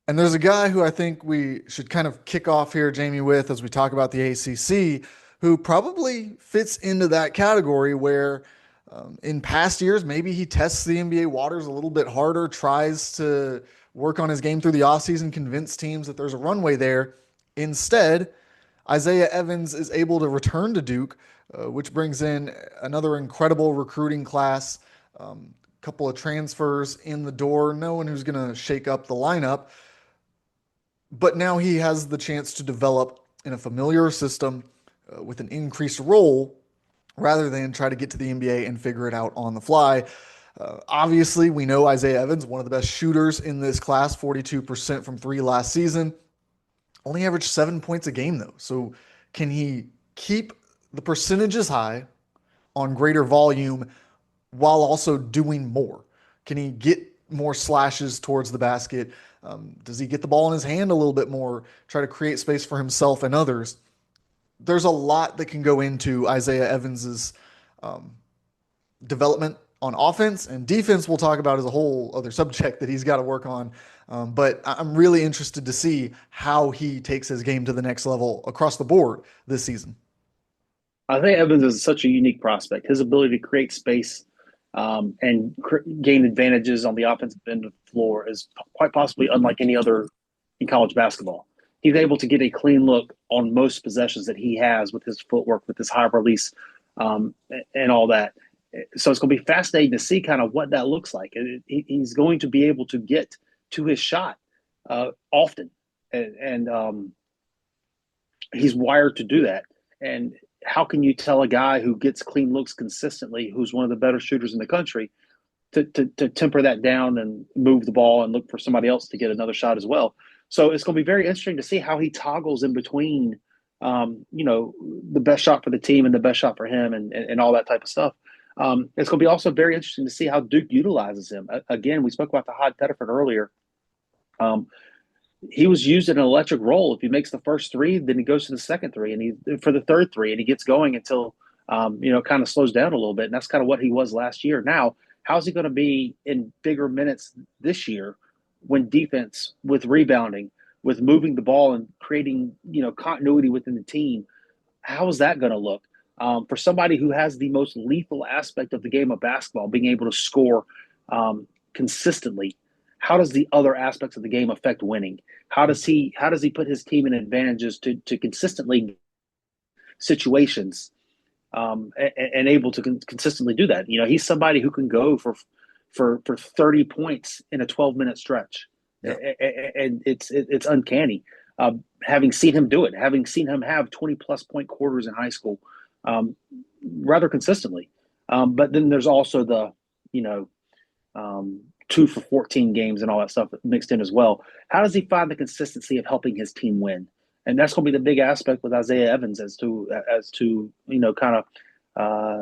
And there's a guy who I think we should kind of kick off here, Jamie, with as we talk about the ACC, who probably fits into that category where in past years, maybe he tests the NBA waters a little bit harder, tries to work on his game through the offseason, convince teams that there's a runway there. Instead, Isaiah Evans is able to return to Duke, which brings in another incredible recruiting class, couple of transfers in the door, no one who's going to shake up the lineup. But now he has the chance to develop in a familiar system with an increased role rather than try to get to the NBA and figure it out on the fly. Obviously, we know Isaiah Evans, one of the best shooters in this class, 42% from three last season. Only averaged 7 points a game, though. So, can he keep the percentages high on greater volume while also doing more? Can he get more slashes towards the basket? Does he get the ball in his hand a little bit more, try to create space for himself and others? There's a lot that can go into Isaiah Evans's um, development on offense and defense. We'll talk about as a whole other subject that he's got to work on. But I'm really interested to see how he takes his game to the next level across the board this season. I think Evans is such a unique prospect. His ability to create space and gain advantages on the offensive end of the floor is quite possibly unlike any other in college basketball. He's able to get a clean look on most possessions that he has with his footwork, with his high release, and all that. So it's going to be fascinating to see kind of what that looks like. He's going to be able to get to his shot often, and he's wired to do that. And how can you tell a guy who gets clean looks consistently, who's one of the better shooters in the country, to temper that down and move the ball and look for somebody else to get another shot as well? So it's going to be very interesting to see how he toggles in between, the best shot for the team and the best shot for him and all that type of stuff. It's going to be also very interesting to see how Duke utilizes him. Again, we spoke about the Hod Pettiford earlier. Um, he was used in an electric role. If he makes the first three, then he goes to the second three, and he for the third three, and he gets going until kind of slows down a little bit. And that's kind of what he was last year. Now, how's he going to be in bigger minutes this year when defense, with rebounding, with moving the ball and creating continuity within the team? How is that going to look for somebody who has the most lethal aspect of the game of basketball, being able to score consistently? How does the other aspects of the game affect winning? How does he put his team in advantages to consistently situations and able to consistently do that? He's somebody who can go for 30 points in a 12-minute stretch, Yeah. and it's uncanny. Having seen him do it, having seen him have 20+ point quarters in high school, rather consistently. But then there's also the you know 2 for 14 games and all that stuff mixed in as well. How does he find the consistency of helping his team win? And that's going to be the big aspect with Isaiah Evans as to kind of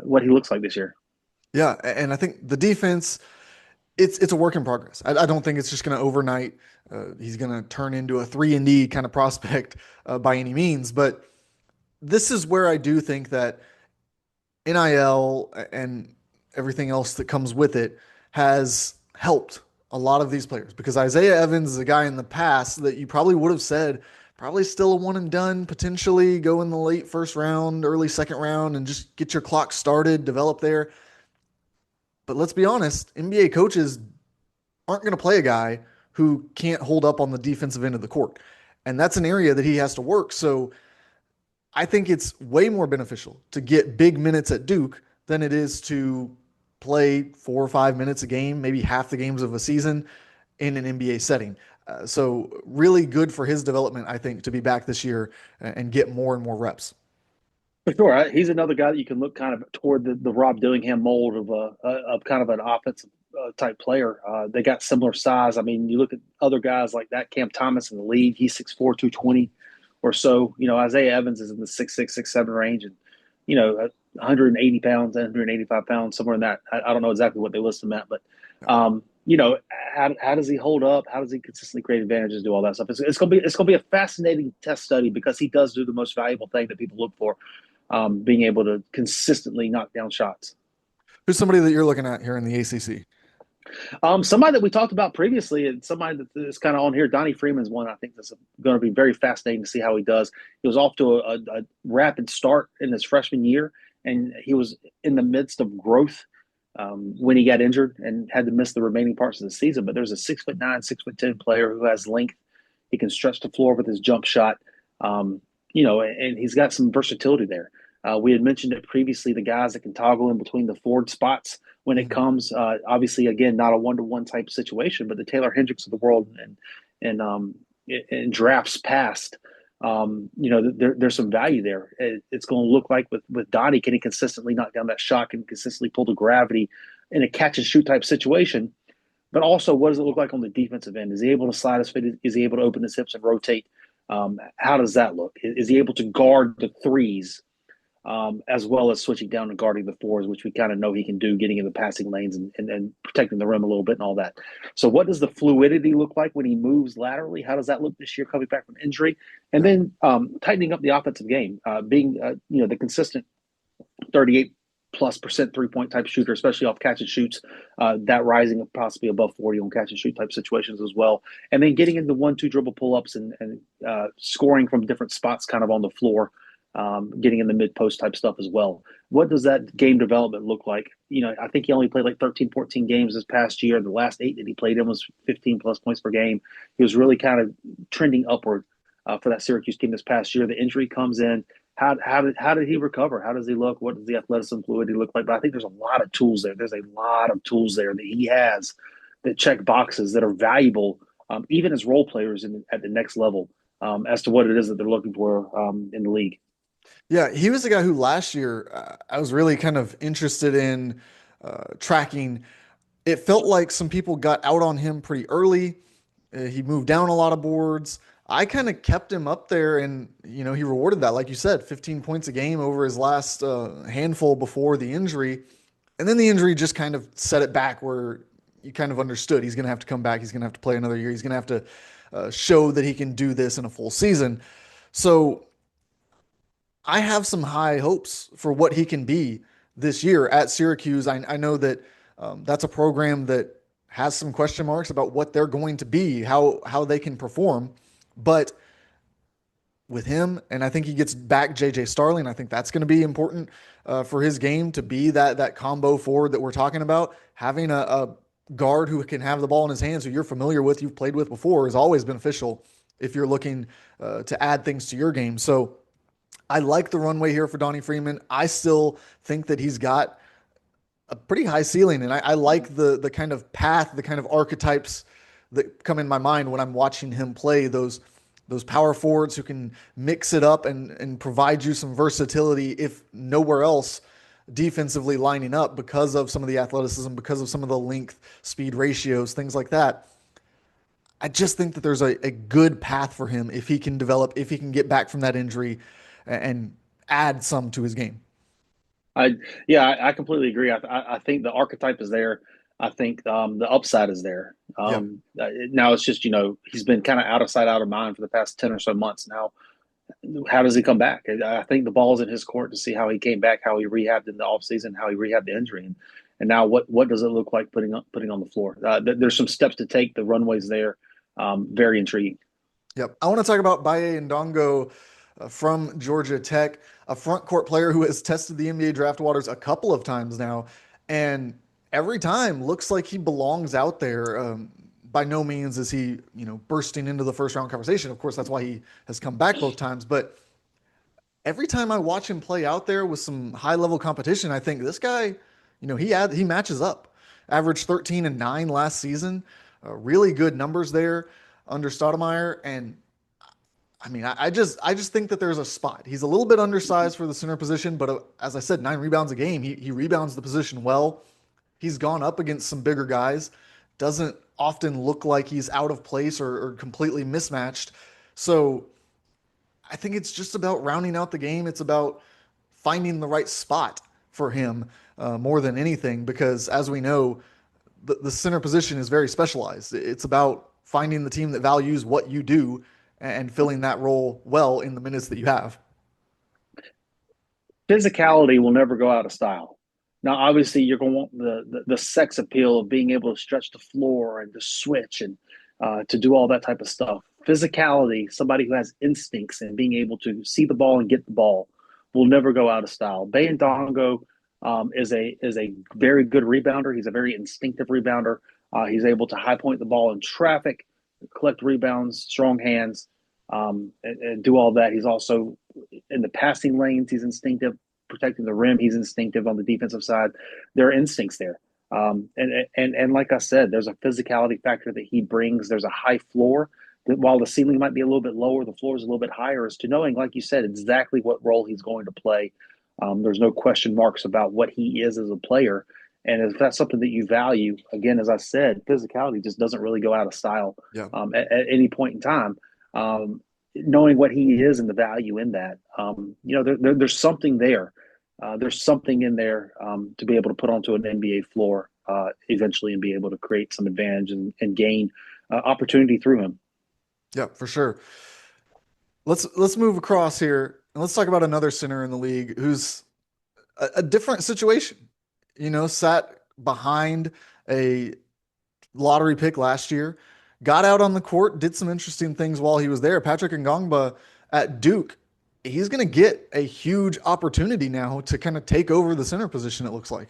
what he looks like this year. Yeah. And I think the defense, it's a work in progress. I don't think it's just going to overnight. He's going to turn into a 3-and-D kind of prospect by any means. But this is where I do think that NIL and everything else that comes with it has helped a lot of these players because Isaiah Evans is a guy in the past that you probably would have said probably still a one and done, potentially go in the late first round, early second round, and just get your clock started, develop there. But let's be honest, NBA coaches aren't going to play a guy who can't hold up on the defensive end of the court. And that's an area that he has to work. So I think it's way more beneficial to get big minutes at Duke than it is to play 4 or 5 minutes a game, maybe half the games of a season in an NBA setting. So really good for his development, I think, to be back this year and get more and more reps. For sure, he's another guy that you can look kind of toward the Rob Dillingham mold of kind of an offensive type player. They got similar size. I mean, you look at other guys like that. Cam Thomas in the league, he's 6'4", 220 or so. Isaiah Evans is in the 6'6", 6'7" range, and 180 pounds, 185 pounds, somewhere in that. I don't know exactly what they list him at, but how does he hold up? How does he consistently create advantages? Do all that stuff? It's gonna be a fascinating test study because he does do the most valuable thing that people look for, being able to consistently knock down shots. Who's somebody that you're looking at here in the ACC? Somebody that we talked about previously, and somebody that is kind of on here, Donnie Freeman's one. I think that's going to be very fascinating to see how he does. He was off to a rapid start in his freshman year, and he was in the midst of growth when he got injured and had to miss the remaining parts of the season. But there's a 6'9", 6'10" player who has length. He can stretch the floor with his jump shot. And he's got some versatility there. We had mentioned it previously, the guys that can toggle in between the forward spots when it Mhm. comes. Obviously, again, not a one-to-one type situation, but the Taylor Hendricks of the world and in drafts past, there's some value there. It's going to look like with Donnie, can he consistently knock down that shot? Can he consistently pull the gravity in a catch and shoot type situation? But also, what does it look like on the defensive end? Is he able to slide his feet? Is he able to open his hips and rotate? How does that look? Is he able to guard the threes as well as switching down and guarding the fours, which we kind of know he can do, getting in the passing lanes and protecting the rim a little bit and all that. So, what does the fluidity look like when he moves laterally? How does that look this year coming back from injury? And Yeah. then tightening up the offensive game, being the consistent 38+% 3-point type shooter, especially off catch and shoots, that rising possibly above 40 on catch and shoot type situations as well. And then getting into 1-2 dribble pull ups and scoring from different spots kind of on the floor, getting in the mid post type stuff as well. What does that game development look like? I think he only played like 13, 14 games this past year. The last 8 that he played in was 15 plus points per game. He was really kind of trending upward for that Syracuse team this past year. The injury comes in. How did he recover? How does he look? What does the athleticism fluidity look like? But I think there's a lot of tools there. There's a lot of tools there that he has that check boxes that are valuable, even as role players at the next level, as to what it is that they're looking for in the league. Yeah, he was the guy who last year I was really kind of interested in tracking. It felt like some people got out on him pretty early. He moved down a lot of boards. I kind of kept him up there, and he rewarded that, like you said, 15 points a game over his last handful before the injury, and then the injury just kind of set it back where you kind of understood he's going to have to come back. He's going to have to play another year. He's going to have to show that he can do this in a full season. So I have some high hopes for what he can be this year at Syracuse. I know that that's a program that has some question marks about what they're going to be, how they can perform, but with him, and I think he gets back JJ Starling. I think that's going to be important for his game to be that combo forward that we're talking about. Having a guard who can have the ball in his hands, who you're familiar with, you've played with before, is always beneficial if you're looking to add things to your game. So I like the runway here for Donnie Freeman. I still think that he's got a pretty high ceiling, and I like the kind of path, the kind of archetypes that come in my mind when I'm watching him play. Those power forwards who can mix it up and provide you some versatility, if nowhere else, defensively lining up because of some of the athleticism, because of some of the length, speed ratios, things like that. I just think that there's a good path for him if he can develop, if he can get back from that injury and add some to his game. I Yeah, I completely agree. I think the archetype is there. I think the upside is there. Yeah. Now it's just he's been kind of out of sight, out of mind for the past 10 or so months now. How does he come back? I think the ball's in his court to see how he came back, how he rehabbed in the offseason, how he rehabbed the injury, and now what does it look like putting on the floor? There's some steps to take. The runway's there. Very intriguing. Yep. I want to talk about Baye Ndongo from Georgia Tech, a front court player who has tested the NBA draft waters a couple of times now, and every time looks like he belongs out there. By no means is he, bursting into the first round conversation. Of course, that's why he has come back both times. But every time I watch him play out there with some high level competition, I think this guy, he matches up. Averaged 13 and 9 last season. Really good numbers there under Stoudemire. And I mean, I just think that there's a spot. He's a little bit undersized for the center position, but as I said, 9 rebounds a game. He rebounds the position well. He's gone up against some bigger guys. Doesn't often look like he's out of place or completely mismatched. So I think it's just about rounding out the game. It's about finding the right spot for him more than anything, because as we know, the center position is very specialized. It's about finding the team that values what you do and filling that role well in the minutes that you have. Physicality will never go out of style. Now, obviously, you're going to want the sex appeal of being able to stretch the floor and to switch and to do all that type of stuff. Physicality, somebody who has instincts and being able to see the ball and get the ball will never go out of style. Bayandongo is a very good rebounder. He's a very instinctive rebounder. He's able to high point the ball in traffic, collect rebounds, strong hands, and do all that. He's also in the passing lanes. He's instinctive, protecting the rim. He's instinctive on the defensive side. There are instincts there. And like I said, there's a physicality factor that he brings. There's a high floor that while the ceiling might be a little bit lower, the floor is a little bit higher. As to knowing, like you said, exactly what role he's going to play. There's no question marks about what he is as a player. And if that's something that you value, again, as I said, physicality just doesn't really go out of style Yeah. at any point in time. Knowing what he is and the value in that, there's something there. There's something in there to be able to put onto an NBA floor eventually and be able to create some advantage and gain opportunity through him. Yeah, for sure. Let's move across here and let's talk about another center in the league who's a different situation. Sat behind a lottery pick last year, got out on the court, did some interesting things while he was there. Patrick Ngongba at Duke, he's going to get a huge opportunity now to kind of take over the center position, it looks like.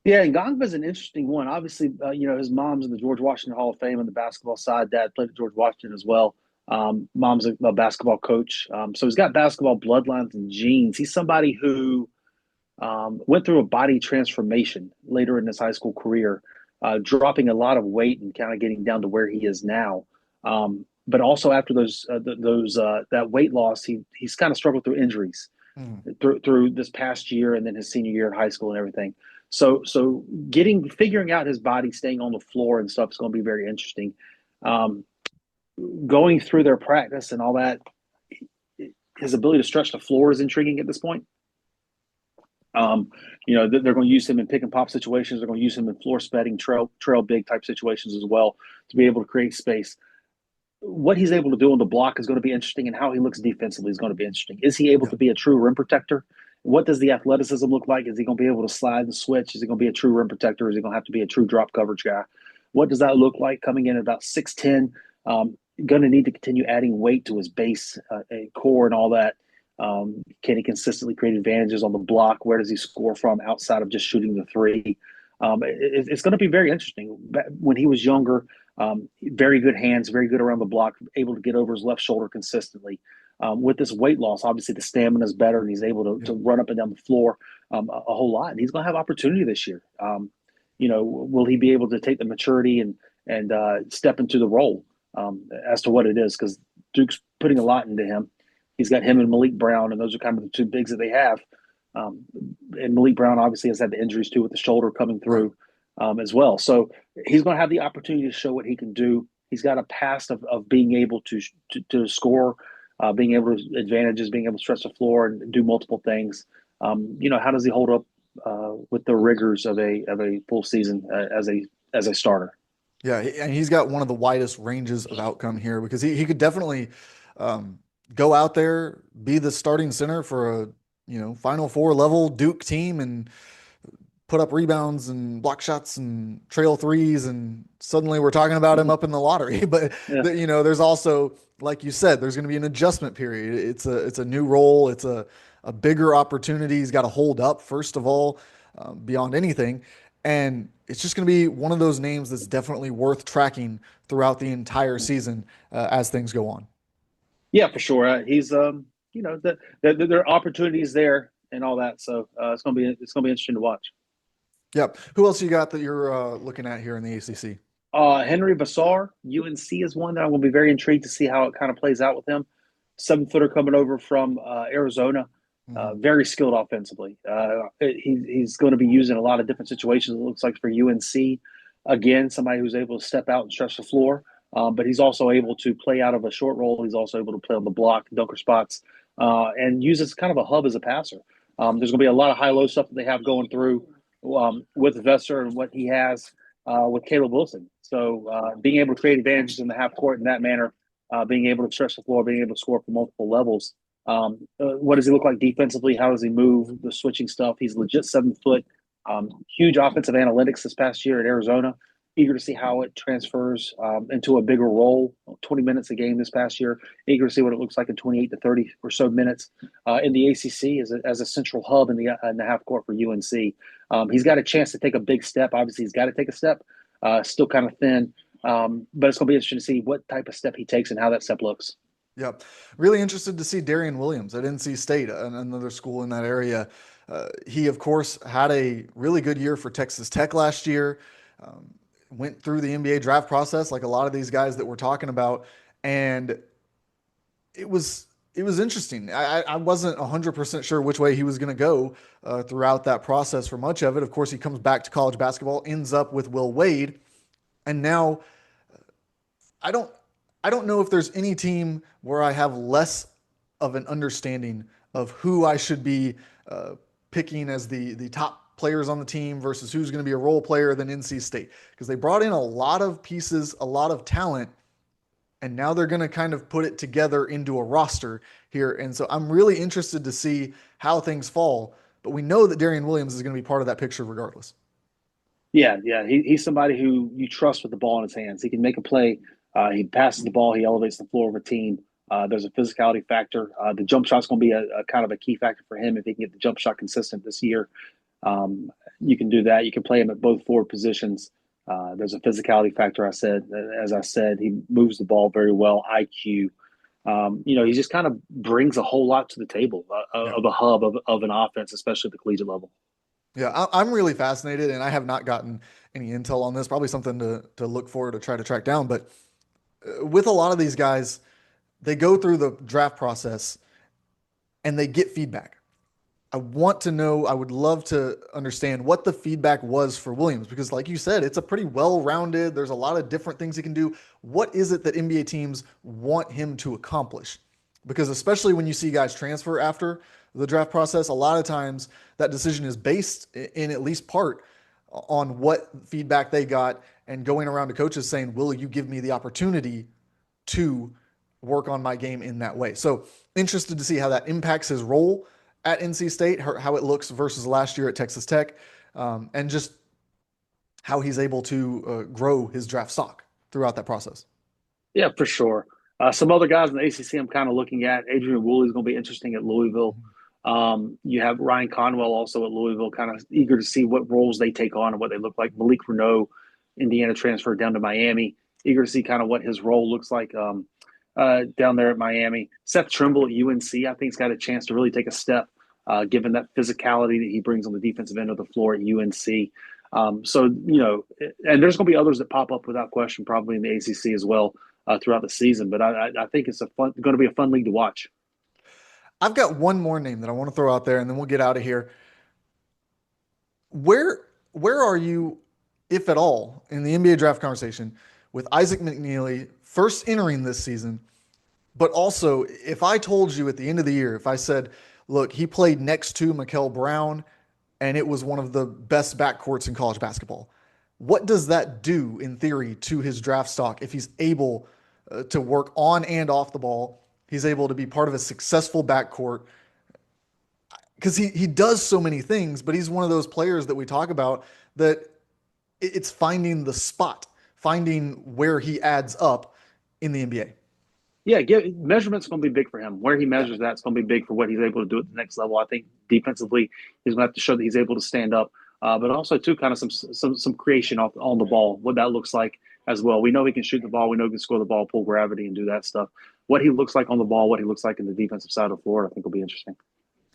Yeah, and Ngongba's an interesting one. Obviously, his mom's in the George Washington Hall of Fame on the basketball side. Dad played at George Washington as well. Mom's a basketball coach. So he's got basketball bloodlines and genes. He's somebody who went through a body transformation later in his high school career, dropping a lot of weight and kind of getting down to where he is now. But also after that weight loss, he's kind of struggled through injuries Mm. through this past year and then his senior year in high school and everything. So figuring out his body, staying on the floor and stuff is going to be very interesting. Um, Going through their practice and all that, his ability to stretch the floor is intriguing at this point. They're going to use him in pick and pop situations. They're going to use him in floor spetting, trail big type situations as well to be able to create space. What he's able to do on the block is going to be interesting, and how he looks defensively is going to be interesting. Is he able Yeah. to be a true rim protector? What does the athleticism look like? Is he going to be able to slide and switch? Is he going to be a true rim protector? Is he going to have to be a true drop coverage guy? What does that look like coming in at about 6'10"? Going to need to continue adding weight to his base core and all that. Can he consistently create advantages on the block? Where does he score from outside of just shooting the three? It's going to be very interesting. When he was younger, very good hands, very good around the block, able to get over his left shoulder consistently. With this weight loss, obviously the stamina is better, and he's able to run up and down the floor a whole lot. And he's going to have opportunity this year. Will he be able to take the maturity and step into the role as to what it is? Because Duke's putting a lot into him. He's got him and Malik Brown, and those are kind of the two bigs that they have. And Malik Brown obviously has had the injuries too with the shoulder coming through as well. So he's going to have the opportunity to show what he can do. He's got a past of being able to score, being able to advantages, being able to stretch the floor and do multiple things. How does he hold up with the rigors of a full season as a starter? Yeah, and he's got one of the widest ranges of outcome here because he could definitely go out there, be the starting center for a Final Four level Duke team and put up rebounds and block shots and trail threes, and suddenly we're talking about him up in the lottery. But Yeah. there's also, like you said, there's going to be an adjustment period. It's a new role. It's a bigger opportunity. He's got to hold up first of all, beyond anything, and it's just going to be one of those names that's definitely worth tracking throughout the entire season as things go on. Yeah, for sure. He's there are opportunities there and all that. So it's gonna be interesting to watch. Yep. Who else you got that you're looking at here in the ACC? Henry Vassar, UNC is one that I'm going to be very intrigued to see how it kind of plays out with him. 7-footer coming over from Arizona, Mhm. very skilled offensively. He's going to be used in a lot of different situations. It looks like for UNC, again, somebody who's able to step out and stretch the floor. But he's also able to play out of a short roll. He's also able to play on the block, dunker spots, and use as kind of a hub as a passer. There's going to be a lot of high-low stuff that they have going through with Vesser and what he has with Caleb Wilson. So being able to create advantages in the half court in that manner, being able to stretch the floor, being able to score from multiple levels What does he look like defensively? How does he move? The switching stuff. He's legit 7 foot. Huge offensive analytics this past year at Arizona. Eager to see how it transfers into a bigger role. 20 minutes a game this past year. Eager to see what it looks like in 28 to 30 or so minutes in the ACC as a central hub in the half court for UNC. He's got a chance to take a big step. Obviously, he's got to take a step. Still kind of thin, but it's going to be interesting to see what type of step he takes and how that step looks. Yep. Really interested to see Darian Williams at NC State, another school in that area. He, of course, had a really good year for Texas Tech last year. Went through the NBA draft process like a lot of these guys that we're talking about, and it was interesting. I wasn't 100% sure which way he was going to go throughout that process for much of it. Of course, he comes back to college basketball, ends up with Will Wade, and now I don't I don't know if there's any team where I have less of an understanding of who I should be picking as the top players on the team versus who's going to be a role player than NC State, because they brought in a lot of pieces, a lot of talent, and now they're going to kind of put it together into a roster here. And so I'm really interested to see how things fall. But we know that Darian Williams is going to be part of that picture regardless. Yeah. He's somebody who you trust with the ball in his hands. He can make a play. He passes the ball. He elevates the floor of a team. There's a physicality factor. The jump shot's going to be a kind of a key factor for him if he can get the jump shot consistent this year. You can do that. You can play him at both forward positions. There's a physicality factor. As I said, he moves the ball very well. IQ. He just kind of brings a whole lot to the table Yeah. of a hub of an offense, especially at the collegiate level. Yeah, I'm really fascinated, and I have not gotten any intel on this. Probably something to look for to try to track down. But with a lot of these guys, they go through the draft process and they get feedback. I want to know, I would love to understand what the feedback was for Williams, because like you said, it's a pretty well-rounded, there's a lot of different things he can do. What is it that NBA teams want him to accomplish? Because especially when you see guys transfer after the draft process, a lot of times that decision is based in at least part on what feedback they got and going around to coaches saying, will you give me the opportunity to work on my game in that way? So interested to see how that impacts his role at NC State, how it looks versus last year at Texas Tech, and just how he's able to grow his draft stock throughout that process. Yeah, for sure. Some other guys in the ACC I'm kind of looking at. Adrian Woolley is going to be interesting at Louisville. You have Ryan Conwell also at Louisville, kind of eager to see what roles they take on and what they look like. Malik Renault, Indiana transfer down to Miami, eager to see kind of what his role looks like down there at Miami. Seth Trimble at UNC, I think, has got a chance to really take a step, given that physicality that he brings on the defensive end of the floor at UNC. And there's going to be others that pop up without question, probably in the ACC as well throughout the season. But I think it's going to be a fun league to watch. I've got one more name that I want to throw out there, and then we'll get out of here. Where are you, if at all, in the NBA draft conversation with Isaac McNeely first entering this season? But also, if I told you at the end of the year, if I said, look, he played next to Mikel Brown and it was one of the best backcourts in college basketball, what does that do in theory to his draft stock if he's able to work on and off the ball? He's able to be part of a successful backcourt because he does so many things, but he's one of those players that we talk about that it's finding the spot, finding where he adds up in the NBA. Yeah, measurement's going to be big for him. Where he Yeah. measures that's going to be big for what he's able to do at the next level. I think defensively, he's going to have to show that he's able to stand up, but also too kind of some creation on the ball. What that looks like as well. We know he can shoot the ball. We know he can score the ball, pull gravity, and do that stuff. What he looks like on the ball, what he looks like in the defensive side of the floor, I think will be interesting.